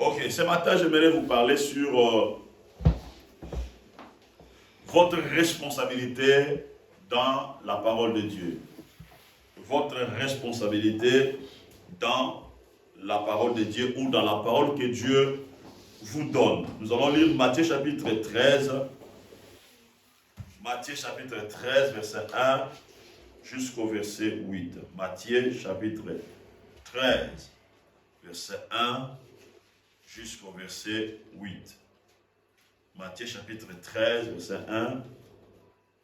Ok, ce matin, j'aimerais vous parler sur votre responsabilité dans la parole de Dieu. Votre responsabilité dans la parole de Dieu ou dans la parole que Dieu vous donne. Nous allons lire Matthieu chapitre 13. Matthieu chapitre 13, verset 1 jusqu'au verset 8. Matthieu chapitre 13, verset 1 jusqu'au verset 8. Matthieu chapitre 13, verset 1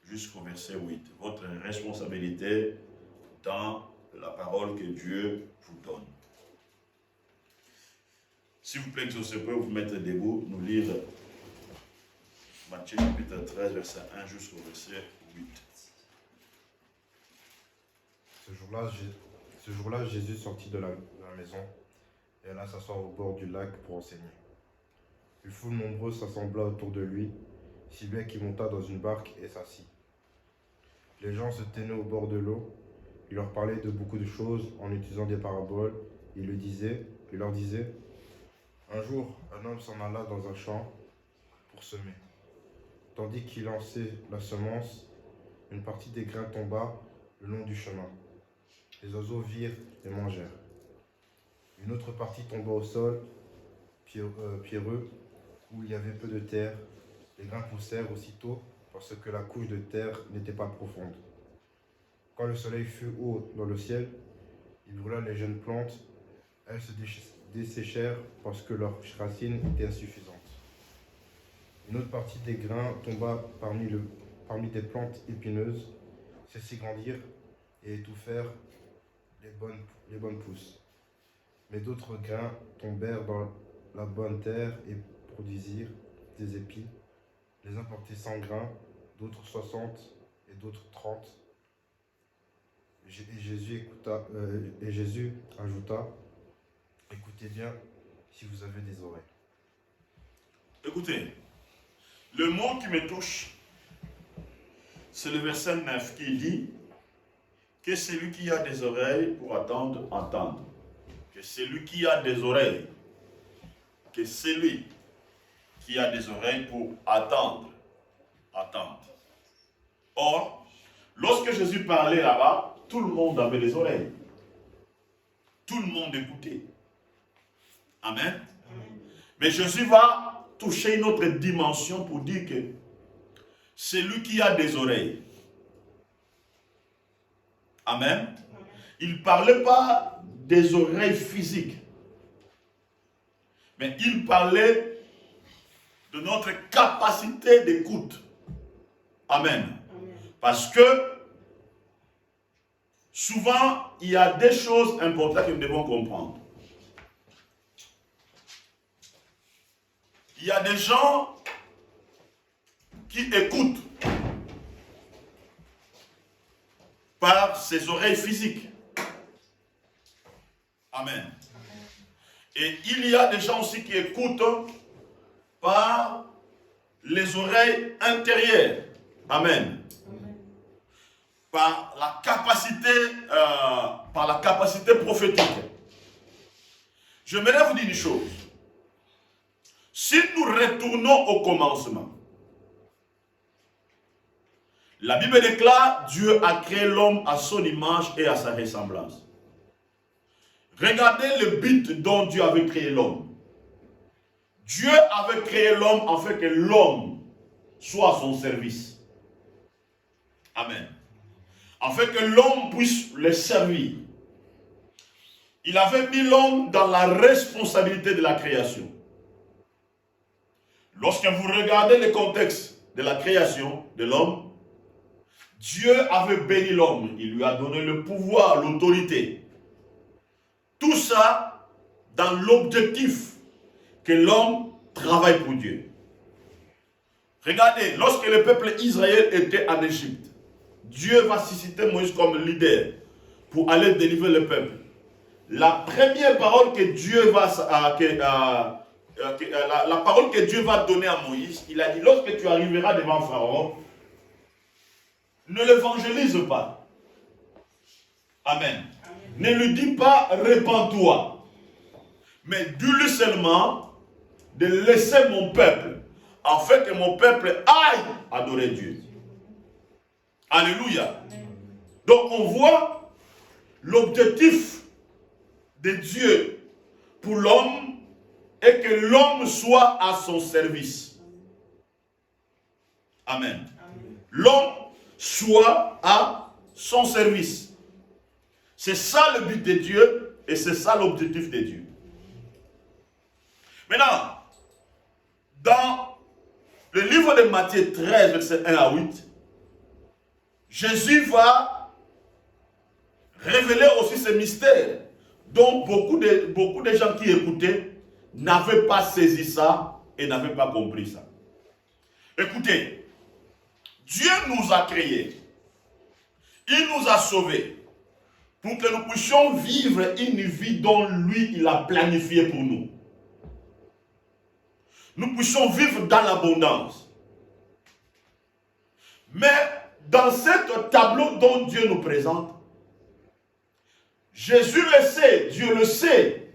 jusqu'au verset 8. Votre responsabilité dans la parole que Dieu vous donne. S'il vous plaît, que je peux vous mettre debout, nous lire Matthieu chapitre 13, verset 1 jusqu'au verset 8. Ce jour-là, Jésus sortit de la maison et alla s'asseoir au bord du lac pour enseigner. Une foule nombreuse s'assembla autour de lui, si bien qu'il monta dans une barque et s'assit. Les gens se tenaient au bord de l'eau. Il leur parlait de beaucoup de choses en utilisant des paraboles. Il leur disait, un jour, un homme s'en alla dans un champ pour semer. Tandis qu'il lançait la semence, une partie des grains tomba le long du chemin. Les oiseaux virent et mangèrent. Une autre partie tomba au sol, pierreux, où il y avait peu de terre. Les grains poussèrent aussitôt parce que la couche de terre n'était pas profonde. Quand le soleil fut haut dans le ciel, il brûla les jeunes plantes. Elles se desséchèrent parce que leurs racines étaient insuffisantes. Une autre partie des grains tomba parmi des plantes épineuses. Celles-ci grandirent et étouffèrent les bonnes pousses. Mais d'autres grains tombèrent dans la bonne terre et produisirent des épis. Les uns portaient 100 grains, d'autres 60 et d'autres 30. Et Jésus ajouta, écoutez bien si vous avez des oreilles. Écoutez, le mot qui me touche, c'est le verset 9 qui dit que celui qui a des oreilles pour attendre, entende. Que celui qui a des oreilles, que celui qui a des oreilles pour attendre, attende. Or, lorsque Jésus parlait là-bas, tout le monde avait des oreilles. Tout le monde écoutait. Amen. Mais Jésus va toucher une autre dimension pour dire que celui qui a des oreilles. Amen. Il ne parlait pas des oreilles physiques. Mais il parlait de notre capacité d'écoute. Amen. Parce que souvent, il y a des choses importantes que nous devons comprendre. Il y a des gens qui écoutent par ses oreilles physiques. Amen. Et il y a des gens aussi qui écoutent par les oreilles intérieures. Amen. Par la capacité prophétique. J'aimerais vous dire une chose. Si nous retournons au commencement, la Bible déclare Dieu a créé l'homme à son image et à sa ressemblance. Regardez le but dont Dieu avait créé l'homme. Dieu avait créé l'homme afin que l'homme soit à son service. Amen. Afin que l'homme puisse le servir. Il avait mis l'homme dans la responsabilité de la création. Lorsque vous regardez le contexte de la création de l'homme, Dieu avait béni l'homme. Il lui a donné le pouvoir, l'autorité. Tout ça dans l'objectif que l'homme travaille pour Dieu. Regardez, lorsque le peuple Israël était en Égypte, Dieu va susciter Moïse comme leader pour aller délivrer le peuple. La première parole que Dieu va la parole que Dieu va donner à Moïse, il a dit, lorsque tu arriveras devant Pharaon, ne l'évangélise pas. Amen. Ne lui dis pas, répands-toi. Mais dis-lui seulement de laisser mon peuple, afin que mon peuple aille adorer Dieu. Alléluia. Donc on voit l'objectif de Dieu pour l'homme est que l'homme soit à son service. Amen. L'homme soit à son service. C'est ça le but de Dieu et c'est ça l'objectif de Dieu. Maintenant, dans le livre de Matthieu 13, verset 1 à 8, Jésus va révéler aussi ce mystère dont beaucoup de gens qui écoutaient n'avaient pas saisi ça et n'avaient pas compris ça. Écoutez, Dieu nous a créés, il nous a sauvés pour que nous puissions vivre une vie dont lui, il a planifié pour nous. Nous puissions vivre dans l'abondance. Mais dans ce tableau dont Dieu nous présente, Jésus le sait, Dieu le sait.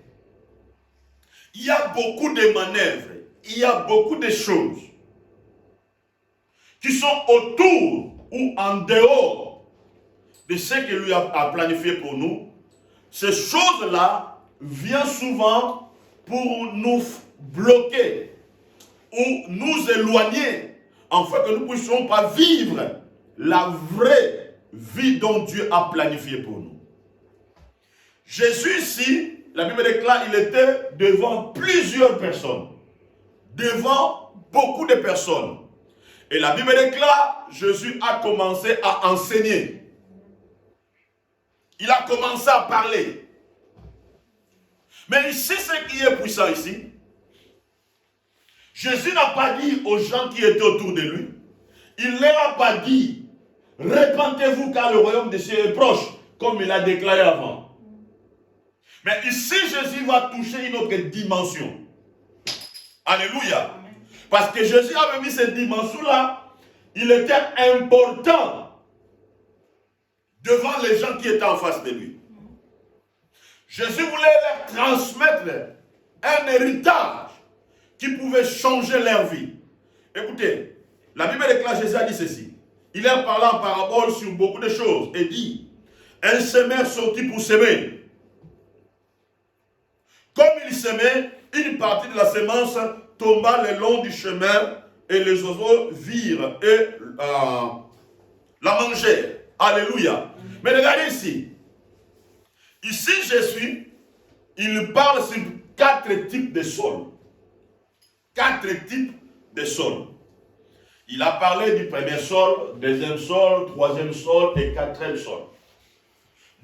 Il y a beaucoup de manœuvres, il y a beaucoup de choses qui sont autour ou en dehors de ce que lui a planifié pour nous. Ces choses-là viennent souvent pour nous bloquer ou nous éloigner, afin que nous ne puissions pas vivre la vraie vie dont Dieu a planifié pour nous. Jésus ici, la Bible déclare, il était devant plusieurs personnes, devant beaucoup de personnes. Et la Bible déclare, Jésus a commencé à enseigner. Il a commencé à parler. Mais ici, ce qui est puissant ici, Jésus n'a pas dit aux gens qui étaient autour de lui, il ne leur a pas dit, répentez-vous car le royaume des cieux est proche, comme il a déclaré avant. Mais ici, Jésus va toucher une autre dimension. Alléluia. Parce que Jésus avait mis cette dimension-là, il était important devant les gens qui étaient en face de lui. Jésus voulait leur transmettre un héritage qui pouvait changer leur vie. Écoutez, la Bible déclare, Jésus a dit ceci. Il a parlé en parabole sur beaucoup de choses et dit, un semeur sortit pour semer. Comme il semait, une partie de la semence tomba le long du chemin et les oiseaux virent et la mangèrent. Alléluia. Mais regardez ici. Ici, Jésus, il parle sur 4 types de sols. 4 types de sols. Il a parlé du premier sol, deuxième sol, troisième sol et quatrième sol.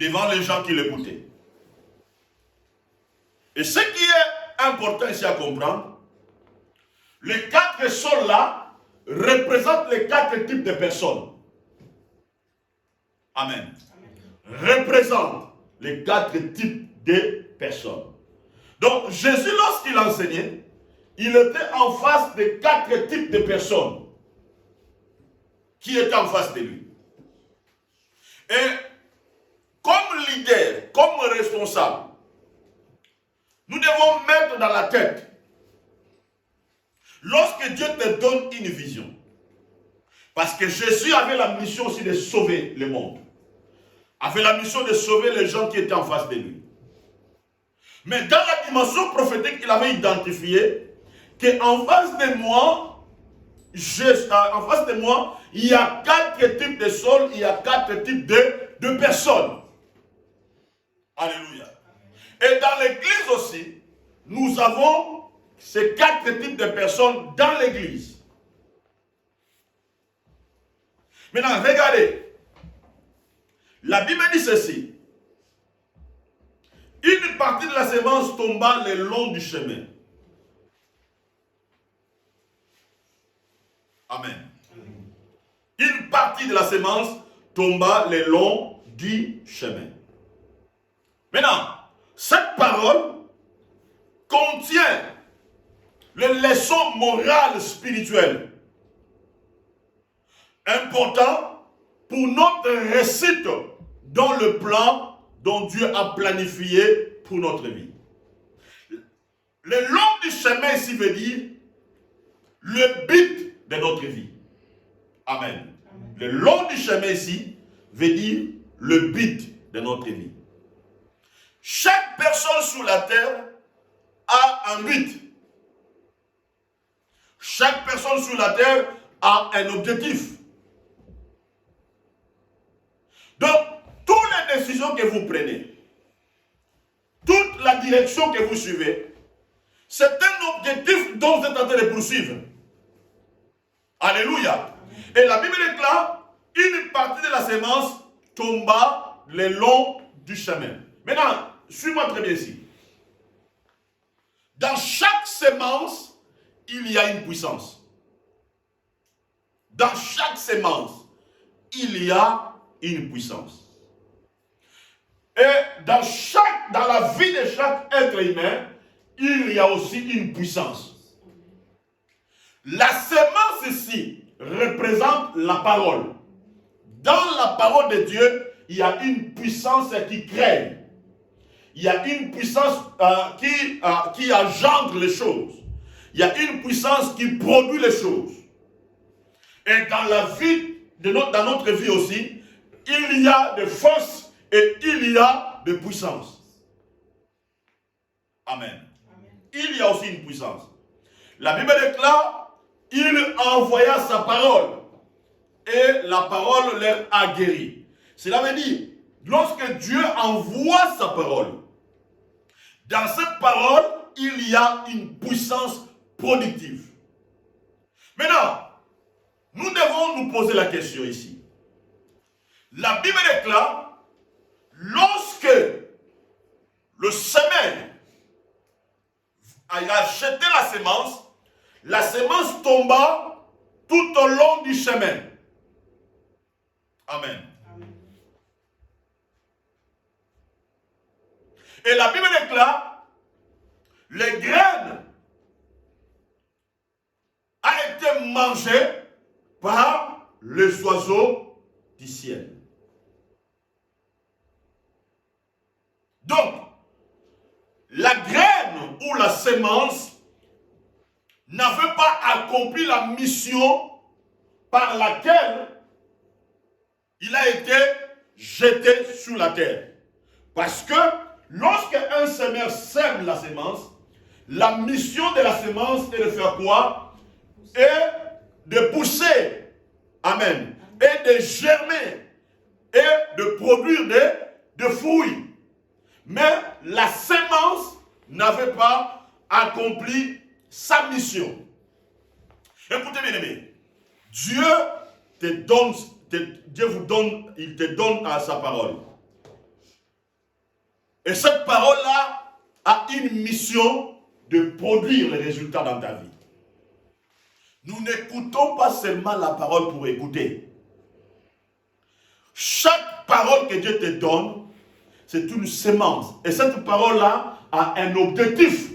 Devant les gens qui l'écoutaient. Et ce qui est important ici à comprendre, les 4 sols-là représentent les 4 types de personnes. Amen. Représentent les 4 types de personnes. Donc Jésus, lorsqu'il enseignait, il était en face de 4 types de personnes qui étaient en face de lui. Et comme leader, comme responsable, nous devons mettre dans la tête, lorsque Dieu te donne une vision, parce que Jésus avait la mission aussi de sauver le monde, avait la mission de sauver les gens qui étaient en face de lui. Mais dans la dimension prophétique, il avait identifié qu'en face de moi, il y a 4 types de sols, il y a 4 types de personnes. Alléluia. Et dans l'église aussi, nous avons ces 4 types de personnes dans l'église. Maintenant, regardez. La Bible dit ceci. Une partie de la semence tomba le long du chemin. Amen. Une partie de la semence tomba le long du chemin. Maintenant, cette parole contient les leçons morales spirituelles importantes pour notre réussite dans le plan dont Dieu a planifié pour notre vie. Le long du chemin ici veut dire le but de notre vie. Amen. Amen. Le long du chemin ici veut dire le but de notre vie. Chaque personne sur la terre a un but. Chaque personne sur la terre a un objectif. Donc, toutes les décisions que vous prenez, toute la direction que vous suivez, c'est un objectif dont vous êtes en train de poursuivre. Alléluia. Et la Bible déclare, une partie de la sémence tomba le long du chemin. Maintenant, suis-moi très bien ici. Dans chaque sémence, il y a une puissance. Dans chaque sémence, il y a une puissance. Et dans la vie de chaque être humain, il y a aussi une puissance. La sémence ici représente la parole. Dans la parole de Dieu, il y a une puissance qui crée. Il y a une puissance qui engendre les choses. Il y a une puissance qui produit les choses. Et dans la vie, dans notre vie aussi, il y a de force et il y a de puissance. Amen. Il y a aussi une puissance. La Bible déclare, il envoya sa parole et la parole leur a guéri. Cela veut dire, lorsque Dieu envoie sa parole, dans cette parole, il y a une puissance productive. Maintenant, nous devons nous poser la question ici. La Bible déclare, lorsque le semeur a jeté la sémence tomba tout au long du chemin. Amen. Amen. Et la Bible déclare, les graines a été mangées par les oiseaux du ciel. Donc, la graine ou la sémence n'avait pas accompli la mission par laquelle il a été jeté sur la terre. Parce que lorsque un semeur sème la sémence, la mission de la sémence est de faire quoi? Et de pousser. Amen. Et de germer. Et de produire des fruits. Mais la sémence n'avait pas accompli sa mission. Écoutez bien aimé, Dieu vous donne, il te donne à sa parole. Et cette parole-là a une mission de produire les résultats dans ta vie. Nous n'écoutons pas seulement la parole pour écouter. Chaque parole que Dieu te donne, c'est une sémence. Et cette parole-là a un objectif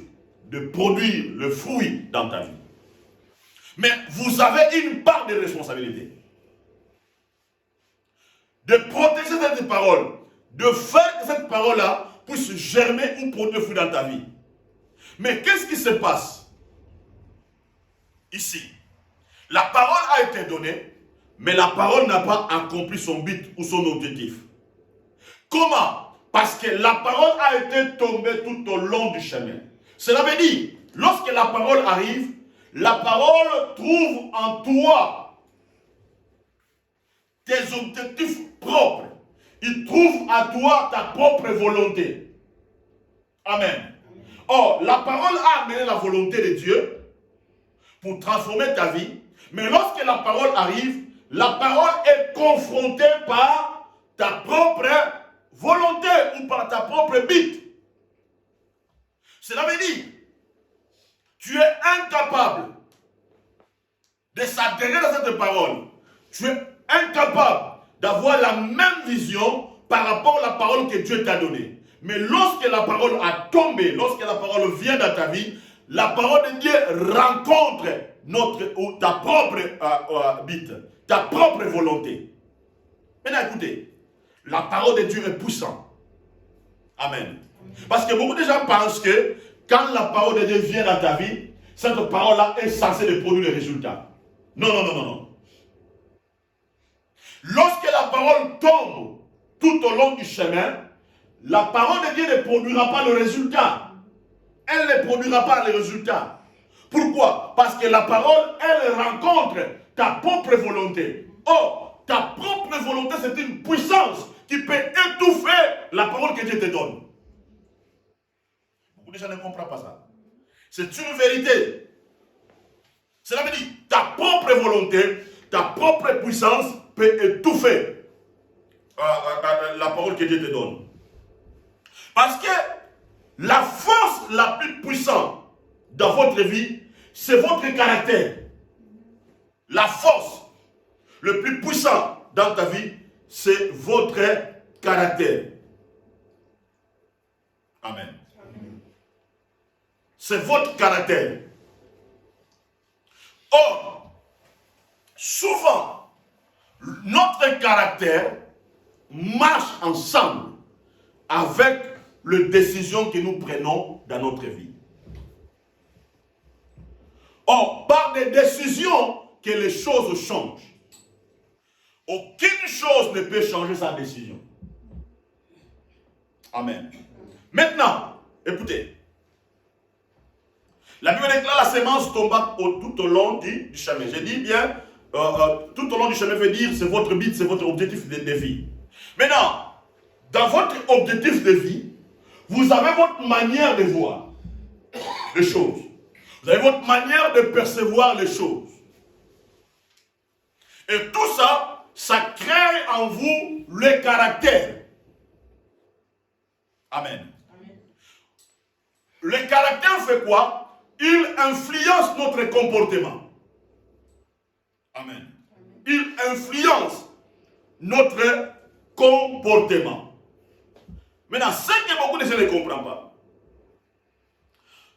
de produire le fruit dans ta vie. Mais vous avez une part de responsabilité. De protéger cette parole. De faire que cette parole-là puisse germer ou produire le fruit dans ta vie. Mais qu'est-ce qui se passe ici? La parole a été donnée, mais la parole n'a pas accompli son but ou son objectif. Comment? Parce que la parole a été tombée tout au long du chemin. Cela veut dire, lorsque la parole arrive, la parole trouve en toi tes objectifs propres. Il trouve en toi ta propre volonté. Amen. Or, la parole a amené la volonté de Dieu pour transformer ta vie. Mais lorsque la parole arrive, la parole est confrontée par ta propre volonté ou par ta propre but. Cela veut dire, tu es incapable de s'adhérer à cette parole. Tu es incapable d'avoir la même vision par rapport à la parole que Dieu t'a donnée. Mais lorsque la parole a tombé, lorsque la parole vient dans ta vie, la parole de Dieu rencontre ta propre but, ta propre volonté. Maintenant écoutez, la parole de Dieu est puissante. Amen. Parce que beaucoup de gens pensent que quand la parole de Dieu vient dans ta vie, cette parole-là est censée de produire les résultats. Non, non, non, non, non. Lorsque la parole tombe tout au long du chemin, la parole de Dieu ne produira pas le résultat. Elle ne produira pas le résultat. Pourquoi? Parce que la parole, elle rencontre ta propre volonté. Or, ta propre volonté, c'est une puissance qui peut étouffer la parole que Dieu te donne. Beaucoup de gens ne comprennent pas ça. C'est une vérité. Cela veut dire ta propre volonté, ta propre puissance peut étouffer la parole que Dieu te donne. Parce que la force la plus puissante dans votre vie, c'est votre caractère. La force le plus puissant dans ta vie, c'est votre caractère. Amen. C'est votre caractère. Or, souvent, notre caractère marche ensemble avec les décisions que nous prenons dans notre vie. Or, par des décisions que les choses changent. Aucune chose ne peut changer sa décision. Amen. Maintenant, écoutez. La Bible déclare la sémence tomba tout au long du chemin. Je dis bien, tout au long du chemin veut dire c'est votre but, c'est votre objectif de vie. Maintenant, dans votre objectif de vie, vous avez votre manière de voir les choses. Vous avez votre manière de percevoir les choses. Et tout ça, ça crée en vous le caractère. Amen. Amen. Le caractère fait quoi? Il influence notre comportement. Amen. Il influence notre comportement. Maintenant, ce que beaucoup de gens ne comprennent pas,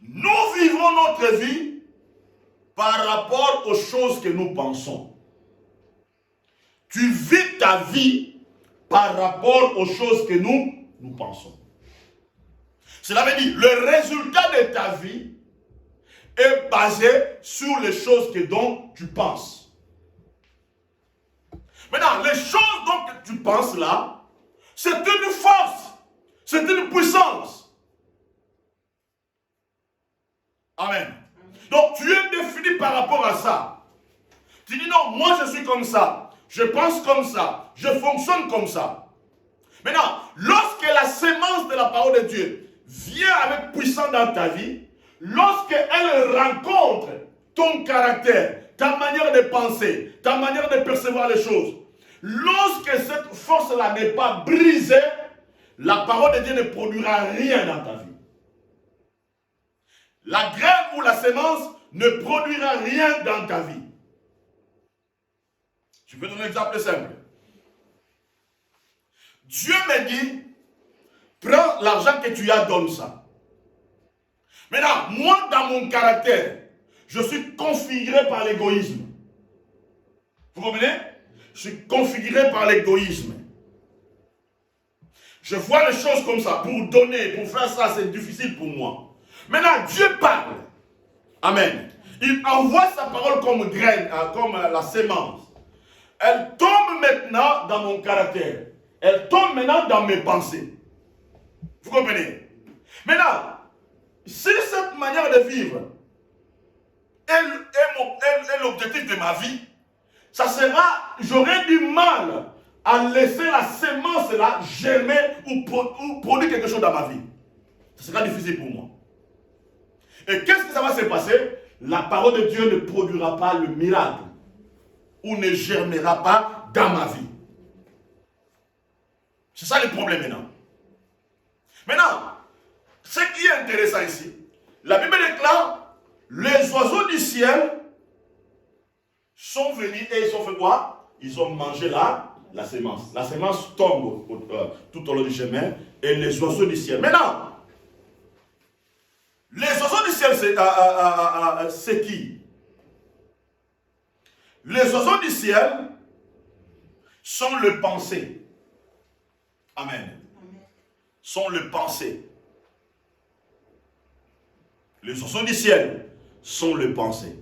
nous vivons notre vie par rapport aux choses que nous pensons. Tu vis ta vie par rapport aux choses que nous pensons. Cela veut dire, le résultat de ta vie est basé sur les choses dont tu penses. Maintenant, les choses dont tu penses là, c'est une force, c'est une puissance. Amen. Donc, tu es défini par rapport à ça. Tu dis non, moi je suis comme ça, je pense comme ça, je fonctionne comme ça. Maintenant, lorsque la sémence de la parole de Dieu vient avec puissance dans ta vie, lorsqu'elle rencontre ton caractère, ta manière de penser, ta manière de percevoir les choses, lorsque cette force-là n'est pas brisée, la parole de Dieu ne produira rien dans ta vie. La graine ou la sémence ne produira rien dans ta vie. Je vais donner un exemple simple. Dieu me dit, prends l'argent que tu as, donne ça. Maintenant, moi, dans mon caractère, je suis configuré par l'égoïsme. Vous comprenez? Je suis configuré par l'égoïsme. Je vois les choses comme ça. Pour donner, pour faire ça, c'est difficile pour moi. Maintenant, Dieu parle. Amen. Il envoie sa parole comme graine, comme la sémence. Elle tombe maintenant dans mon caractère. Elle tombe maintenant dans mes pensées. Vous comprenez? Maintenant, si cette manière de vivre est l'objectif de ma vie, ça sera, j'aurai du mal à laisser la sémence là germer ou produire quelque chose dans ma vie. Ce sera difficile pour moi. Et qu'est-ce que ça va se passer? La parole de Dieu ne produira pas le miracle ou ne germera pas dans ma vie. C'est ça le problème maintenant. Maintenant, ce qui est intéressant ici, la Bible déclare, les oiseaux du ciel sont venus et ils ont fait quoi? Ils ont mangé la sémence. La sémence tombe tout au long du chemin et les oiseaux du ciel. Maintenant, les oiseaux du ciel, c'est qui? Les oiseaux du ciel sont le pensée. Amen. Sont le pensée. Les oiseaux du ciel sont les pensées.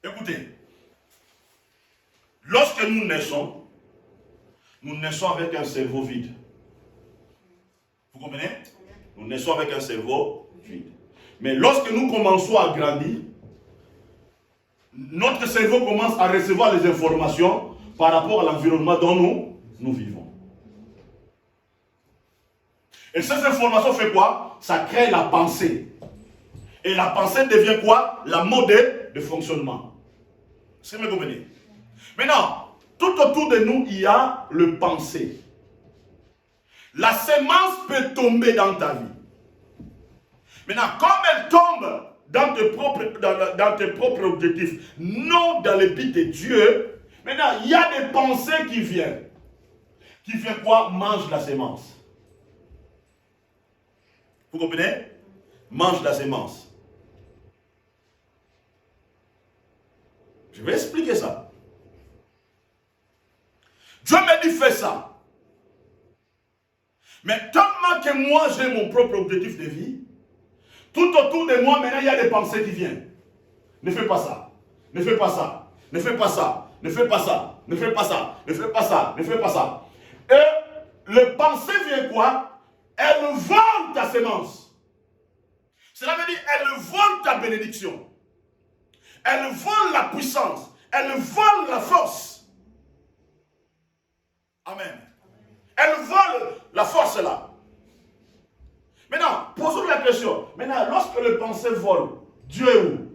Écoutez, lorsque nous naissons avec un cerveau vide. Vous comprenez? Nous naissons avec un cerveau vide. Mais lorsque nous commençons à grandir, notre cerveau commence à recevoir les informations par rapport à l'environnement dont nous vivons. Et ces informations fait quoi? Ça crée la pensée. Et la pensée devient quoi? La mode de fonctionnement. Est-ce que vous comprenez? Maintenant, tout autour de nous, il y a le pensée. La semence peut tomber dans ta vie. Maintenant, comme elle tombe dans tes propres objectifs, non dans le but de Dieu, maintenant, il y a des pensées qui viennent. Qui fait quoi? Mange la semence. Vous comprenez? Mange la semence. Je vais expliquer ça. Dieu me dit fais ça. Mais tellement que moi j'ai mon propre objectif de vie, tout autour de moi maintenant il y a des pensées qui viennent. Ne fais pas ça. Ne fais pas ça. Ne fais pas ça. Ne fais pas ça. Ne fais pas ça. Ne fais pas ça. Ne fais pas ça. Et le pensée vient quoi? Elle vole ta semence. Cela veut dire elle vole ta bénédiction. Elle vole la puissance. Elle vole la force. Amen. Elle vole la force là. Maintenant, posons la question. Maintenant, lorsque le pensée vole, Dieu est où?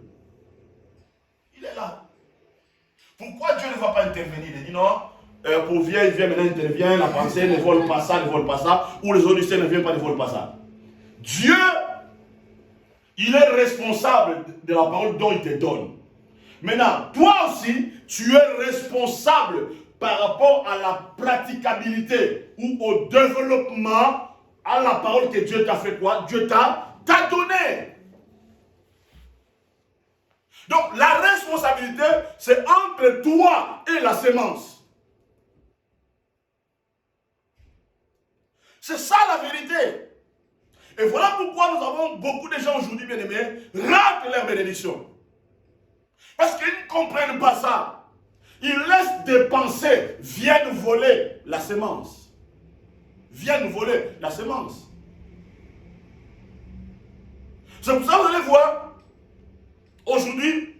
Il est là. Pourquoi Dieu ne va pas intervenir? Il dit non, pour viens, il vient, maintenant il intervient, la pensée ne vole pas ça, ne vole pas ça, ou les autres du ciel ne viennent pas, ne volent pas ça. Dieu, il est responsable de la parole dont il te donne. Maintenant, toi aussi, tu es responsable par rapport à la praticabilité ou au développement à la parole que Dieu t'a fait quoi? Dieu t'a donné. Donc, la responsabilité, c'est entre toi et la semence. C'est ça la vérité. Et voilà pourquoi nous avons beaucoup de gens aujourd'hui, bien aimés, ratent leur bénédiction. Parce qu'ils ne comprennent pas ça. Ils laissent des pensées, viennent voler la semence. Viennent voler la semence. C'est pour ça que vous allez voir, aujourd'hui,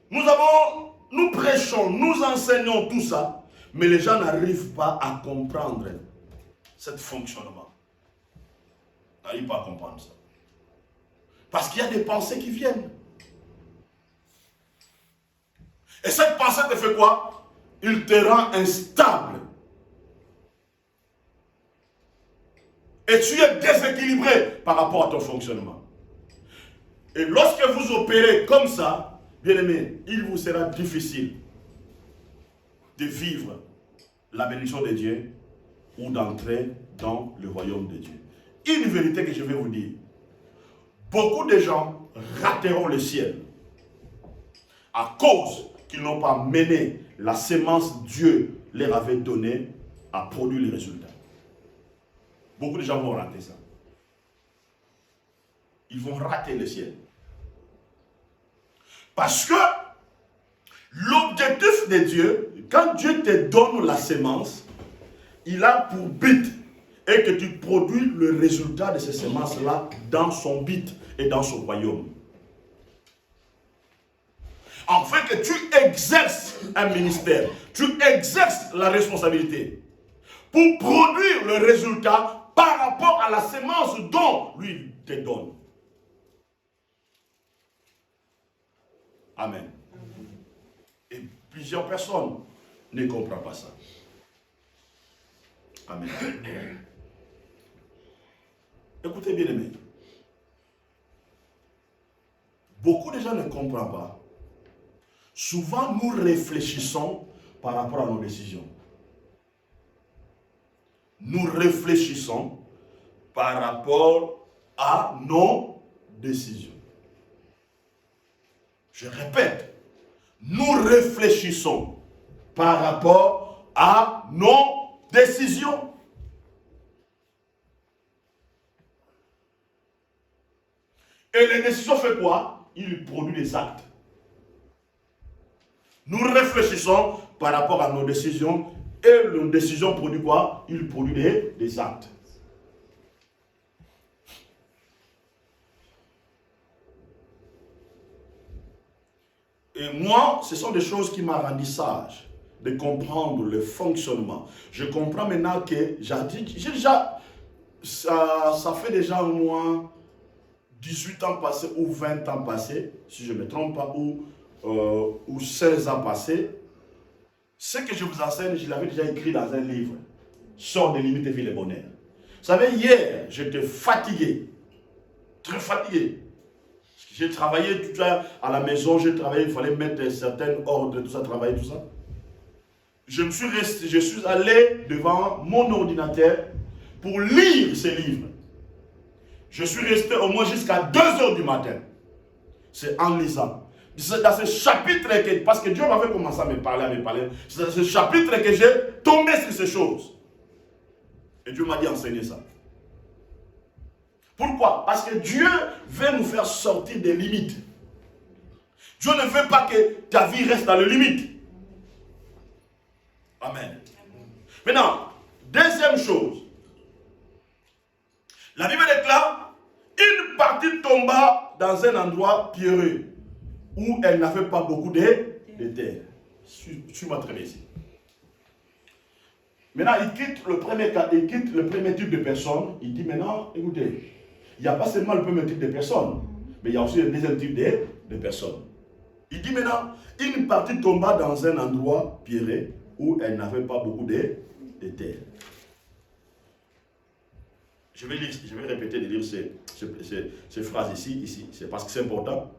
nous prêchons, nous enseignons tout ça, mais les gens n'arrivent pas à comprendre ce fonctionnement. Ils n'arrivent pas à comprendre ça. Parce qu'il y a des pensées qui viennent. Et cette pensée te fait quoi? Il te rend instable. Et tu es déséquilibré par rapport à ton fonctionnement. Et lorsque vous opérez comme ça, bien aimé, il vous sera difficile de vivre la bénédiction de Dieu ou d'entrer dans le royaume de Dieu. Une vérité que je vais vous dire. Beaucoup de gens rateront le ciel à cause qu'ils n'ont pas mené la sémence que Dieu leur avait donnée à produire les résultats. Beaucoup de gens vont rater ça. Ils vont rater le ciel. Parce que l'objectif de Dieu, quand Dieu te donne la sémence, il a pour but et que tu produis le résultat de ces semences-là dans son but et dans son royaume. Afin que tu exerces un ministère, tu exerces la responsabilité pour produire le résultat par rapport à la semence dont lui te donne. Amen. Et plusieurs personnes ne comprennent pas ça. Amen. Écoutez bien aimés. Beaucoup de gens ne comprennent pas. Souvent, nous réfléchissons par rapport à nos décisions. Nous réfléchissons par rapport à nos décisions. Je répète, nous réfléchissons par rapport à nos décisions. Et les décisions font quoi? Il produit des actes. Nous réfléchissons par rapport à nos décisions et nos décisions produisent quoi? Il produit des actes. Et moi, ce sont des choses qui m'ont rendu sage, de comprendre le fonctionnement. Je comprends maintenant que j'ai déjà, ça fait déjà au moins 18 ans passés ou 20 ans passés, si je ne me trompe pas, ou 16 ans passés. Ce que je vous enseigne, je l'avais déjà écrit dans un livre, Sors des limites et vie le bonheur. Vous savez, hier, j'étais fatigué, très fatigué. J'ai travaillé tout ça à la maison, j'ai travaillé, il fallait mettre certains ordres, tout ça, travailler, tout ça. Je suis allé devant mon ordinateur pour lire ces livres. Je suis resté au moins jusqu'à 2 heures du matin. C'est en lisant. C'est dans ce chapitre, parce que Dieu m'avait commencé à me parler, c'est dans ce chapitre que j'ai tombé sur ces choses. Et Dieu m'a dit enseigner ça. Pourquoi? Parce que Dieu veut nous faire sortir des limites. Dieu ne veut pas que ta vie reste dans les limites. Amen. Maintenant, deuxième chose. La Bible déclare, une partie tomba dans un endroit pierreux, où elle n'avait pas beaucoup de terre. Suis-moi très bien ici. Maintenant, il quitte le premier type de personne. Il dit maintenant, écoutez, il n'y a pas seulement le premier type de personnes, mais il y a aussi le deuxième type de personnes. Il dit maintenant, une partie tomba dans un endroit pierreux où elle n'avait pas beaucoup de terre. Je vais répéter de lire ces phrases ici, c'est parce que c'est important.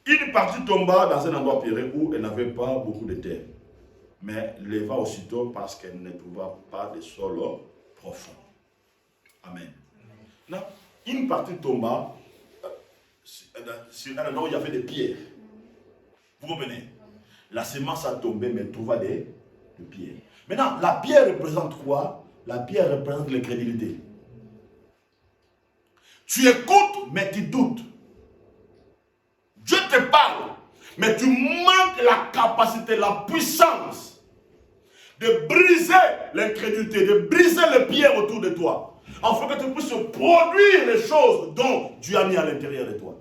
Une partie tomba dans un endroit pierreux où elle n'avait pas beaucoup de terre, mais leva aussitôt parce qu'elle ne trouva pas de sol profond. Amen. Là, une partie tomba sur un endroit où il y avait des pierres. Vous comprenez? La semence a tombé, mais trouva des pierres. Maintenant, la pierre représente quoi? La pierre représente l'incrédulité. Tu écoutes, mais tu doutes. Dieu te parle, mais tu manques la capacité, la puissance de briser l'incrédulité, de briser les pierres autour de toi, afin que tu puisses produire les choses dont Dieu a mis à l'intérieur de toi.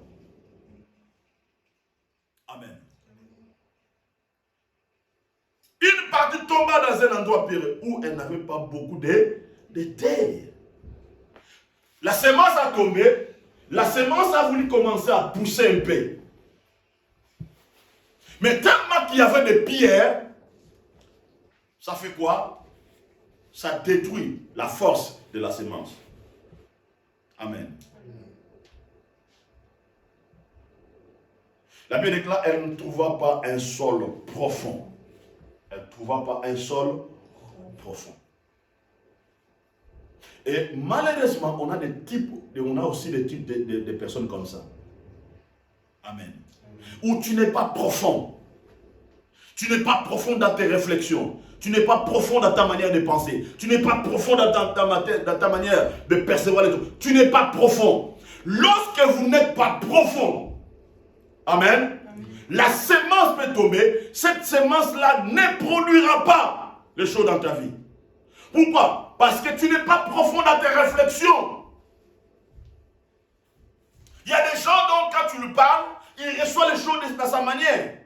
Amen. Une partie tomba dans un endroit pierreux où elle n'avait pas beaucoup de terre. La semence a tombé, la semence a voulu commencer à pousser un peu. Mais tellement qu'il y avait des pierres, ça fait quoi? Ça détruit la force de la semence. Amen. La Bible déclare, elle ne trouva pas un sol profond. Elle ne trouva pas un sol profond. Et malheureusement, on a aussi des types de personnes comme ça. Amen. Où tu n'es pas profond. Tu n'es pas profond dans tes réflexions. Tu n'es pas profond dans ta manière de penser. Tu n'es pas profond dans ta manière de percevoir les choses. Tu n'es pas profond. Lorsque vous n'êtes pas profond, amen, la semence peut tomber. Cette semence-là ne produira pas les choses dans ta vie. Pourquoi? Parce que tu n'es pas profond dans tes réflexions. Il y a des gens dont quand tu lui parles, il reçoit les choses dans sa manière.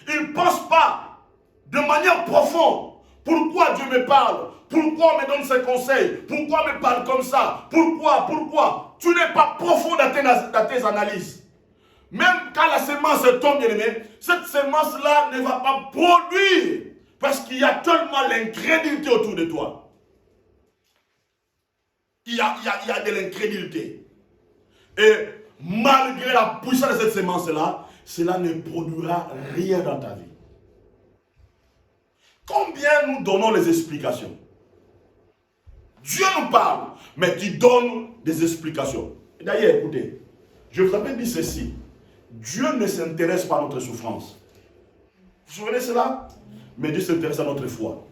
Il ne pense pas de manière profonde. Pourquoi Dieu me parle? Pourquoi on me donne ses conseils? Pourquoi on me parle comme ça? Pourquoi? Tu n'es pas profond dans tes analyses. Même quand la semence tombe, bien aimé, cette semence-là ne va pas produire. Parce qu'il y a tellement l'incrédulité autour de toi. Il y a de l'incrédulité. Et malgré la puissance de cette semence-là, cela ne produira rien dans ta vie. Combien nous donnons les explications? Dieu nous parle, mais tu donnes des explications. D'ailleurs, écoutez, je vous avais dit ceci. Dieu ne s'intéresse pas à notre souffrance. Vous vous souvenez de cela? Mais Dieu s'intéresse à notre foi.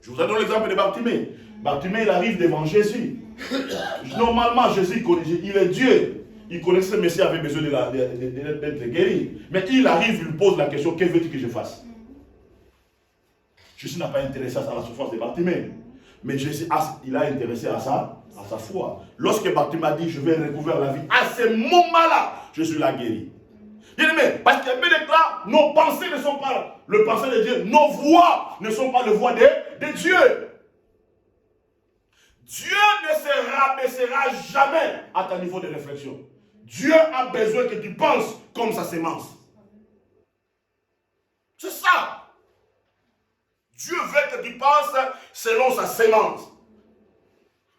Je vous ai donné l'exemple de Bartimée. Bartimée, il arrive devant Jésus. Normalement, Jésus, il est Dieu. Il connaissait que le Messie avait besoin d'être guéri. Mais il arrive, il lui pose la question, que veux-tu que je fasse? Jésus n'a pas intéressé à la souffrance de Bartimée. Mais Jésus, il a intéressé à sa foi. Lorsque Bartimée a dit, je vais recouvrir la vie, à ce moment-là, Jésus l'a guéri. Bien-aimé, parce que là, nos pensées ne sont pas le pensée de Dieu, nos voix ne sont pas les voix de Dieu. Dieu ne se rabaissera jamais à ton niveau de réflexion. Dieu a besoin que tu penses comme sa sémence. C'est ça. Dieu veut que tu penses selon sa sémence.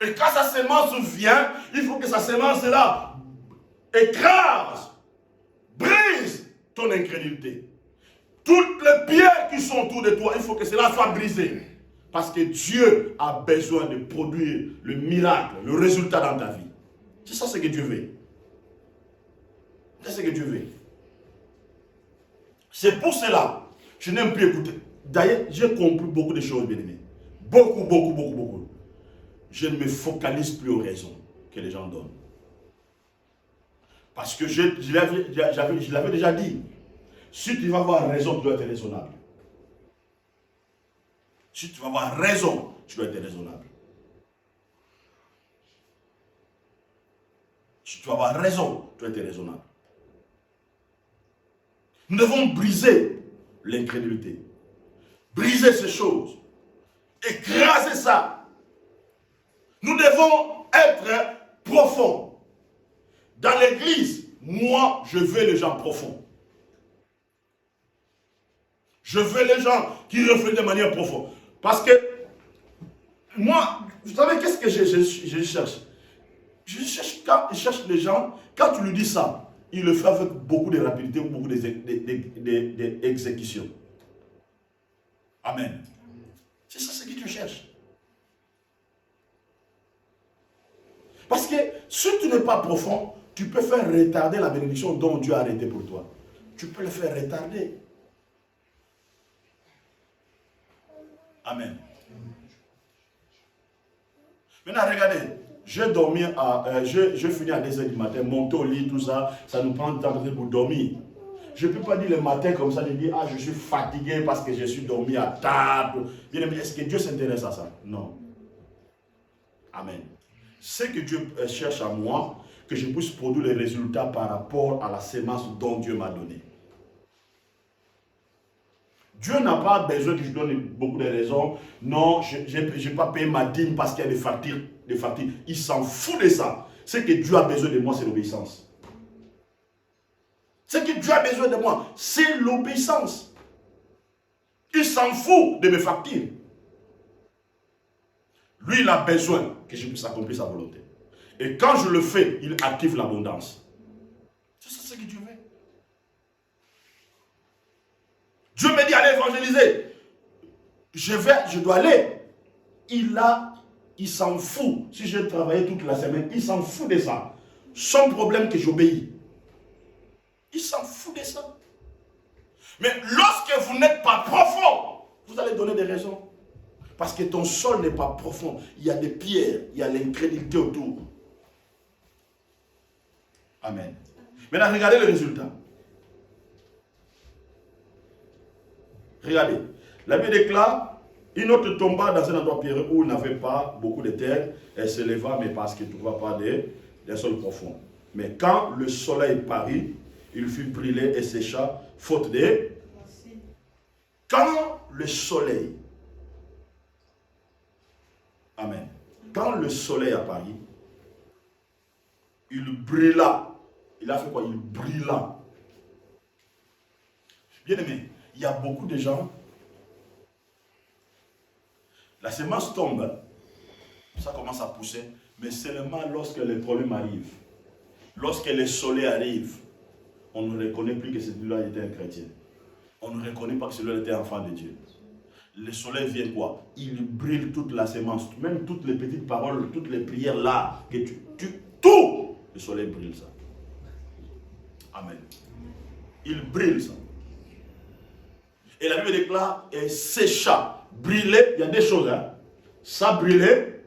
Et quand sa sémence vient, il faut que sa sémence-là écrase, brise ton incrédulité. Toutes les pierres qui sont autour de toi, il faut que cela soit brisé. Parce que Dieu a besoin de produire le miracle, le résultat dans ta vie. C'est ça ce que Dieu veut. C'est ce que Dieu veut. C'est pour cela, je n'aime plus écouter. D'ailleurs, j'ai compris beaucoup de choses, bien-aimés. Beaucoup. Je ne me focalise plus aux raisons que les gens donnent. Parce que je l'avais déjà dit. Si tu vas avoir raison, tu dois être raisonnable. Si tu vas avoir raison, tu dois être raisonnable. Si tu vas avoir raison, tu dois être raisonnable. Nous devons briser l'incrédulité. Briser ces choses. Écraser ça. Nous devons être profonds. Dans l'église, moi, je veux les gens profonds. Je veux les gens qui reflètent de manière profonde. Parce que, moi, vous savez qu'est-ce que je cherche? Je cherche les gens, quand tu lui dis ça, il le fait avec beaucoup de rapidité, beaucoup d'exécution. Amen. C'est ça ce que tu cherches. Parce que si tu n'es pas profond, tu peux faire retarder la bénédiction dont Dieu a arrêté pour toi. Tu peux le faire retarder. Amen. Maintenant, regardez, je finis à 2h du matin, monter au lit, tout ça, ça nous prend du temps pour dormir. Je ne peux pas dire le matin comme ça, je dis, je suis fatigué parce que je suis dormi à table. Bien, mais est-ce que Dieu s'intéresse à ça? Non. Amen. C'est que Dieu cherche à moi, que je puisse produire les résultats par rapport à la sémence dont Dieu m'a donné. Dieu n'a pas besoin que je donne beaucoup de raisons. Non, je n'ai pas payé ma dîme parce qu'il y a des factures. Il s'en fout de ça. Ce que Dieu a besoin de moi, c'est l'obéissance. Ce que Dieu a besoin de moi, c'est l'obéissance. Il s'en fout de mes factures. Lui, il a besoin que je puisse accomplir sa volonté. Et quand je le fais, il active l'abondance. C'est ça ce que Dieu veut. Dieu me dit, allez évangéliser. Je dois aller. Il s'en fout. Si je travaillais toute la semaine, il s'en fout de ça. Son problème que j'obéis. Il s'en fout de ça. Mais lorsque vous n'êtes pas profond, vous allez donner des raisons. Parce que ton sol n'est pas profond. Il y a des pierres, il y a l'incrédulité autour. Amen. Maintenant, regardez le résultat. Regardez. La Bible déclare, une autre tomba dans un endroit pierreux où il n'avait pas beaucoup de terre. Elle se leva, mais parce qu'il ne trouva pas des sols profonds. Mais quand le soleil parut, il fut brûlé et sécha, faute de... Quand le soleil... Amen. Quand le soleil apparut, il brûla. Il a fait quoi? Il brûla. Bien aimé, il y a beaucoup de gens, la semence tombe, ça commence à pousser, mais seulement lorsque les problèmes arrivent, lorsque le soleil arrive, on ne reconnaît plus que celui-là était un chrétien. On ne reconnaît pas que celui-là était enfant de Dieu. Le soleil vient quoi? Il brûle toute la semence, même toutes les petites paroles, toutes les prières là, que tout, le soleil brûle ça. Amen. Il brûle ça. Et la Bible déclare, et sécha, brûlait, il y a des choses, hein. Ça brûlait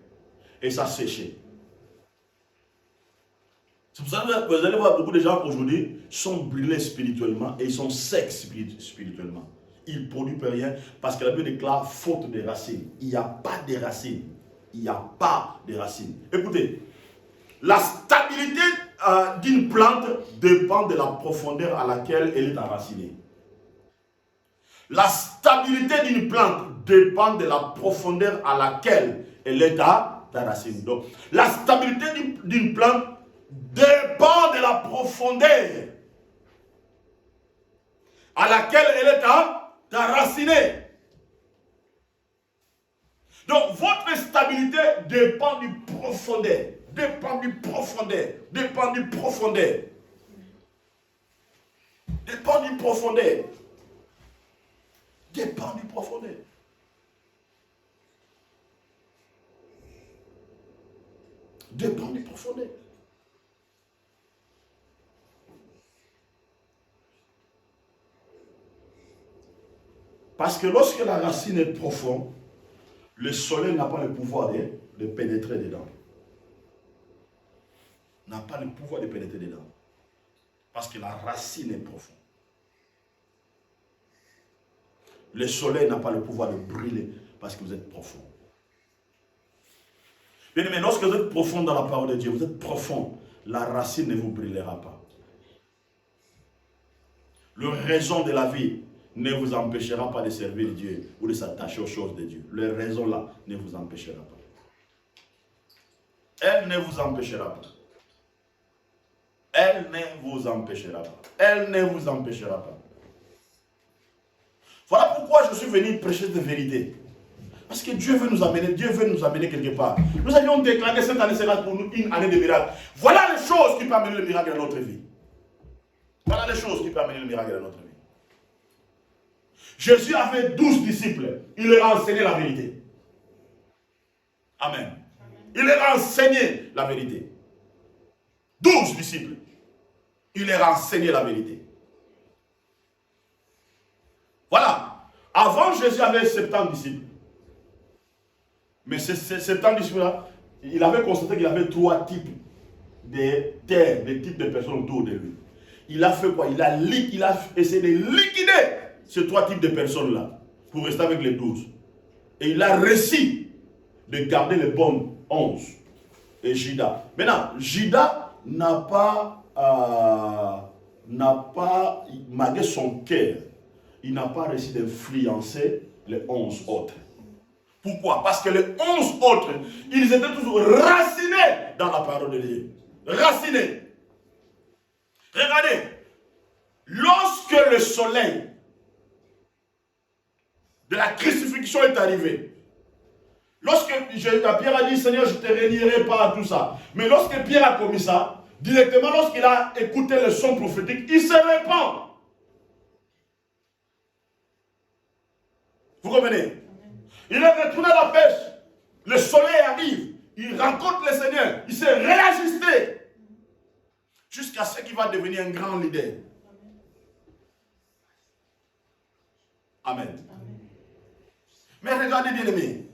et ça séchait. C'est pour ça que vous allez voir beaucoup de gens aujourd'hui sont brûlés spirituellement et ils sont secs spirituellement. Ils ne produisent rien parce que la Bible déclare faute de racines. Il n'y a pas de racines. Il n'y a pas de racines. Écoutez, la stabilité d'une plante dépend de la profondeur à laquelle elle est enracinée. La stabilité d'une plante dépend de la profondeur à laquelle elle est enracinée. Donc, la stabilité d'une plante dépend de la profondeur à laquelle elle est enracinée. Donc, votre stabilité dépend du profondeur. Dépend du profondeur. Dépend du profondeur. Dépend du profondeur. Dépend du profondeur. Dépend du profondeur. Parce que lorsque la racine est profonde, le soleil n'a pas le pouvoir de pénétrer dedans. N'a pas le pouvoir de pénétrer dedans. Parce que la racine est profonde. Le soleil n'a pas le pouvoir de brûler parce que vous êtes profond. Bien aimé, lorsque vous êtes profond dans la parole de Dieu, vous êtes profond, la racine ne vous brûlera pas. Le raison de la vie ne vous empêchera pas de servir Dieu ou de s'attacher aux choses de Dieu. Le raison là ne vous empêchera pas. Elle ne vous empêchera pas. Elle ne vous empêchera pas. Elle ne vous empêchera pas. Voilà pourquoi je suis venu prêcher de vérité. Parce que Dieu veut nous amener quelque part. Nous avions déclaré cette année sera pour nous une année de miracle. Voilà les choses qui peuvent amener le miracle dans notre vie. Voilà les choses qui peuvent amener le miracle dans notre vie. Jésus avait 12 disciples. Il leur a enseigné la vérité. Amen. Il leur a enseigné la vérité. 12 disciples. Il leur a enseigné la vérité. Voilà. Avant, Jésus avait 70 disciples. Mais ces 70 disciples-là, il avait constaté qu'il avait 3 types de terres, des types de personnes autour de lui. Il a fait quoi? Il a essayé de liquider ces 3 types de personnes-là pour rester avec les 12. Et il a réussi de garder les bonnes 11. Et Judas. Maintenant, Judas n'a pas malgré son cœur, il n'a pas réussi d'influencer les 11 autres. Pourquoi? Parce que les 11 autres, ils étaient toujours racinés dans la parole de Dieu. Racinés. Regardez, lorsque le soleil de la crucifixion est arrivé, lorsque Pierre a dit, Seigneur, je ne te réunirai pas à tout ça. Mais lorsque Pierre a commis ça, directement, lorsqu'il a écouté le son prophétique, il se répand. Vous comprenez? Il est retourné à la pêche. Le soleil arrive. Il rencontre le Seigneur. Il s'est réajusté. Jusqu'à ce qu'il va devenir un grand leader. Amen. Mais regardez bien aimé.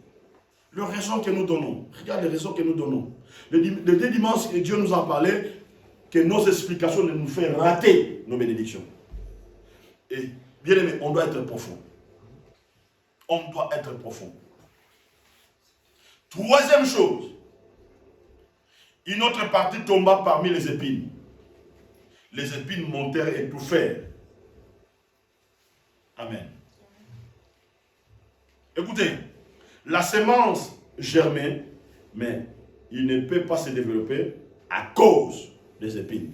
Les raisons que nous donnons. Regardez les raisons que nous donnons. Le deux dimanches, Dieu nous a parlé que nos explications ne nous font rater nos bénédictions. Et bien aimé, on doit être profond. On doit être profond. Troisième chose, une autre partie tomba parmi les épines. Les épines montèrent et étouffèrent. Amen. Écoutez, la semence germait, mais il ne peut pas se développer à cause des épines.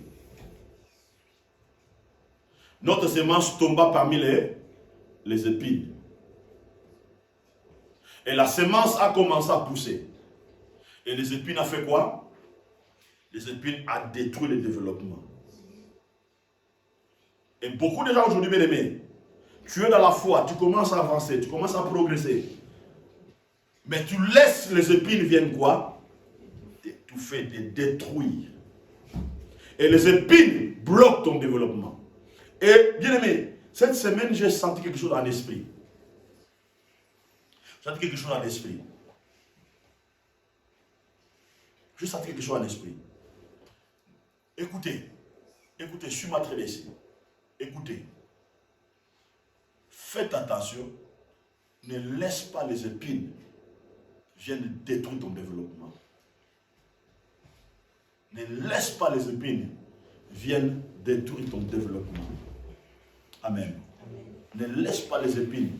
Notre semence tomba parmi les épines. Et la semence a commencé à pousser. Et les épines ont fait quoi? Les épines ont détruit le développement. Et beaucoup de gens aujourd'hui, bien aimés, tu es dans la foi, tu commences à avancer, tu commences à progresser. Mais tu laisses les épines viennent quoi? T'étouffer, te détruire. Et les épines bloquent ton développement. Et bien aimé, cette semaine, j'ai senti quelque chose dans l'esprit. J'ai senti quelque chose dans l'esprit. J'ai senti quelque chose dans l'esprit. Écoutez, écoutez, suis-moi très ici. Écoutez, faites attention, ne laisse pas les épines viennent détruire ton développement. Ne laisse pas les épines viennent détruire ton développement. Amen. Ne laisse pas les épines.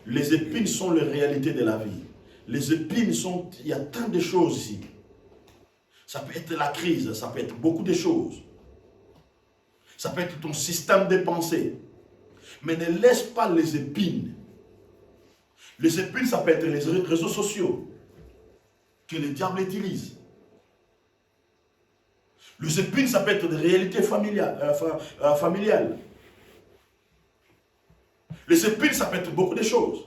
Les épines sont les réalités de la vie. Les épines sont, il y a tant de choses ici. Ça peut être la crise, ça peut être beaucoup de choses. Ça peut être ton système de pensée. Mais ne laisse pas les épines. Les épines, ça peut être les réseaux sociaux que le diable utilise. Les épines, ça peut être des réalités familiales. Les épines, ça peut être beaucoup de choses.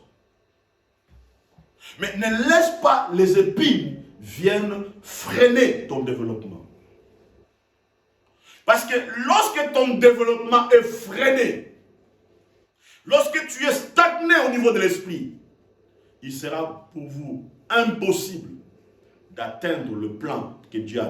Mais ne laisse pas les épines viennent freiner ton développement. Parce que lorsque ton développement est freiné, lorsque tu es stagné au niveau de l'esprit, il sera pour vous impossible d'atteindre le plan que Dieu a